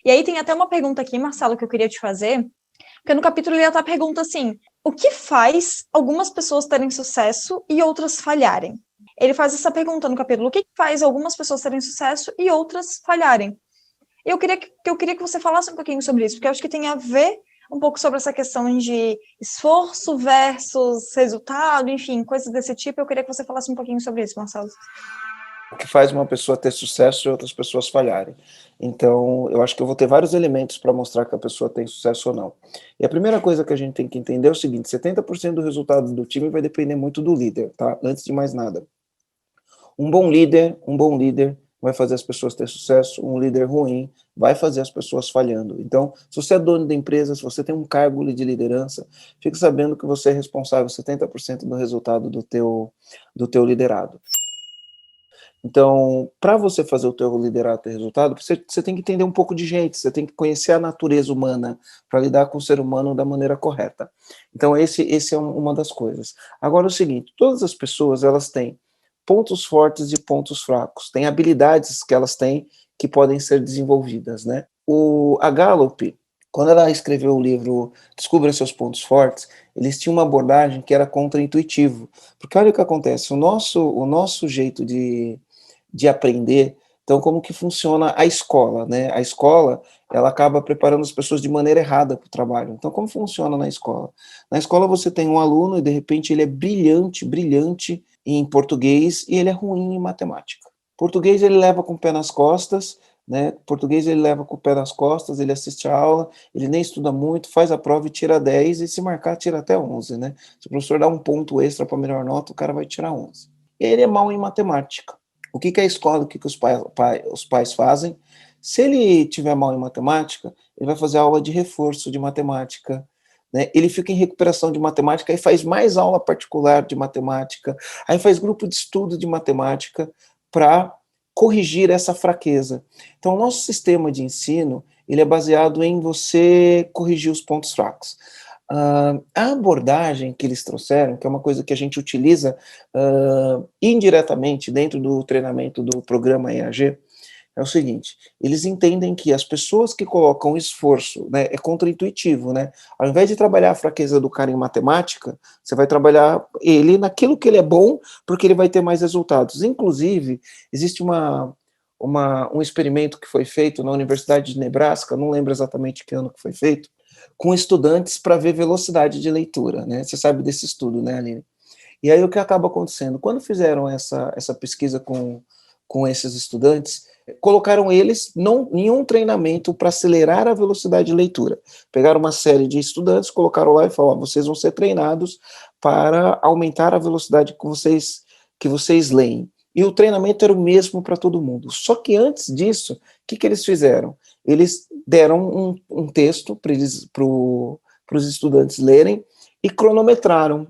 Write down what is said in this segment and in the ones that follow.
E aí tem até uma pergunta aqui, Marcelo, que eu queria te fazer, porque no capítulo ele até pergunta assim, o que faz algumas pessoas terem sucesso e outras falharem? Ele faz essa pergunta no capítulo, o que faz algumas pessoas terem sucesso e outras falharem? Eu queria que você falasse um pouquinho sobre isso, porque eu acho que tem a ver um pouco sobre essa questão de esforço versus resultado, enfim, coisas desse tipo. Eu queria que você falasse um pouquinho sobre isso, Marcelo. O que faz uma pessoa ter sucesso e outras pessoas falharem. Então, eu acho que eu vou ter vários elementos para mostrar que a pessoa tem sucesso ou não. E a primeira coisa que a gente tem que entender é o seguinte: 70% do resultado do time vai depender muito do líder, tá? Antes de mais nada. Um bom líder vai fazer as pessoas ter sucesso, um líder ruim vai fazer as pessoas falhando. Então, se você é dono da empresa, se você tem um cargo de liderança, fique sabendo que você é responsável 70% do resultado do teu liderado. Então, para você fazer o teu liderado ter resultado, você tem que entender um pouco de gente, você tem que conhecer a natureza humana para lidar com o ser humano da maneira correta. Então, esse é uma das coisas. Agora, é o seguinte, todas as pessoas, elas têm pontos fortes e pontos fracos, têm habilidades que elas têm que podem ser desenvolvidas, né? A Gallup, quando ela escreveu o livro Descubra Seus Pontos Fortes, eles tinham uma abordagem que era contra-intuitivo, porque olha o que acontece, o nosso jeito de aprender. Então, como que funciona a escola, né? A escola, ela acaba preparando as pessoas de maneira errada para o trabalho. Então, como funciona na escola? Na escola você tem um aluno e, de repente, ele é brilhante, brilhante em português e ele é ruim em matemática. Português ele leva com o pé nas costas, né? Português ele leva com o pé nas costas, ele assiste a aula, ele nem estuda muito, faz a prova e tira 10, e se marcar, tira até 11, né? Se o professor dá um ponto extra para melhor nota, o cara vai tirar 11. E ele é mau em matemática. O que a escola, o que os pais fazem? Se ele tiver mal em matemática, ele vai fazer aula de reforço de matemática, né? Ele fica em recuperação de matemática e faz mais aula particular de matemática, aí faz grupo de estudo de matemática para corrigir essa fraqueza. Então, o nosso sistema de ensino, ele é baseado em você corrigir os pontos fracos. A abordagem que eles trouxeram, que é uma coisa que a gente utiliza indiretamente dentro do treinamento do programa EAG, é o seguinte: eles entendem que as pessoas que colocam esforço, né, é contraintuitivo, né? Ao invés de trabalhar a fraqueza do cara em matemática, você vai trabalhar ele naquilo que ele é bom, porque ele vai ter mais resultados. Inclusive, existe um experimento que foi feito na Universidade de Nebraska, não lembro exatamente que ano que foi feito, com estudantes para ver velocidade de leitura, né? Você sabe desse estudo, né, Aline? E aí o que acaba acontecendo? Quando fizeram essa pesquisa com esses estudantes, colocaram eles em um treinamento para acelerar a velocidade de leitura. Pegaram uma série de estudantes, colocaram lá e falaram: vocês vão ser treinados para aumentar a velocidade que vocês leem. E o treinamento era o mesmo para todo mundo. Só que antes disso, o que eles fizeram? Eles deram um texto para os estudantes lerem e cronometraram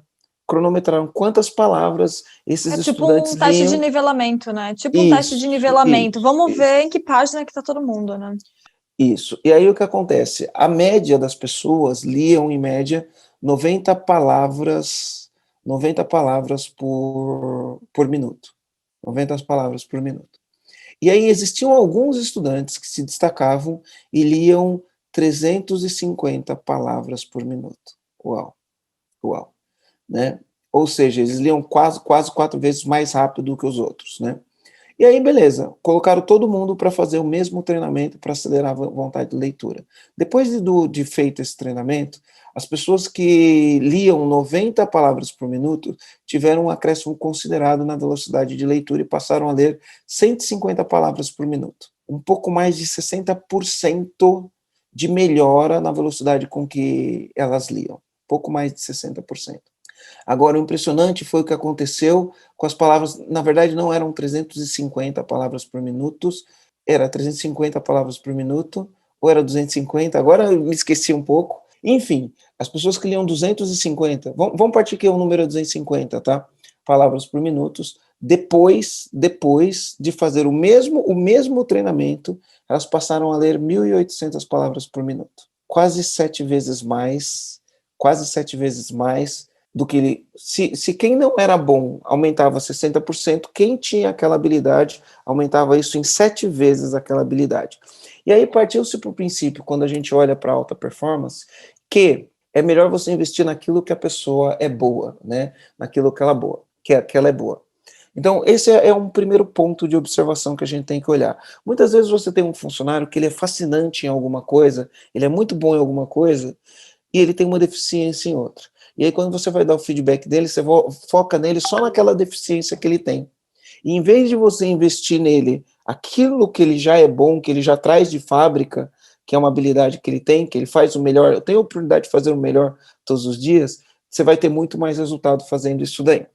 quantas palavras esses É tipo um estudantes teste de liam. nivelamento, né? Tipo um teste de Isso, nivelamento. isso, Vamos isso, ver em que página que tá todo mundo, né? isso. E aí o que acontece? A média das pessoas liam, em média, 90 palavras, 90 palavras por minuto. 90 palavras por minuto. E aí existiam alguns estudantes que se destacavam e liam 350 palavras por minuto. Uau, uau, né? Ou seja, eles liam quase 4 vezes mais rápido do que os outros, né? E aí, beleza, colocaram todo mundo para fazer o mesmo treinamento para acelerar a vontade de leitura. Depois de feito esse treinamento, as pessoas que liam 90 palavras por minuto tiveram um acréscimo considerado na velocidade de leitura e passaram a ler 150 palavras por minuto. Um pouco mais de 60% de melhora na velocidade com que elas liam. Pouco mais de 60%. Agora, o impressionante foi o que aconteceu com as palavras. Na verdade, não eram 350 palavras por minuto, era 350 palavras por minuto, ou era 250, agora eu me esqueci um pouco. Enfim, as pessoas que liam 250, vamos partir que o número é 250, tá? Palavras por minuto. Depois de fazer o mesmo treinamento, elas passaram a ler 1.800 palavras por minuto. Quase 7 vezes mais do que ele... Se quem não era bom aumentava 60%, quem tinha aquela habilidade aumentava isso em 7 vezes aquela habilidade. E aí partiu-se para o princípio, quando a gente olha para alta performance, que é melhor você investir naquilo que a pessoa é boa, né? Naquilo que ela é boa, que ela é boa. Então, esse é um primeiro ponto de observação que a gente tem que olhar. Muitas vezes você tem um funcionário que ele é fascinante em alguma coisa, ele é muito bom em alguma coisa, e ele tem uma deficiência em outra. E aí, quando você vai dar o feedback dele, você foca nele só naquela deficiência que ele tem. E em vez de você investir nele aquilo que ele já é bom, que ele já traz de fábrica, que é uma habilidade que ele tem, que ele faz o melhor, eu tenho a oportunidade de fazer o melhor todos os dias, você vai ter muito mais resultado fazendo isso daí.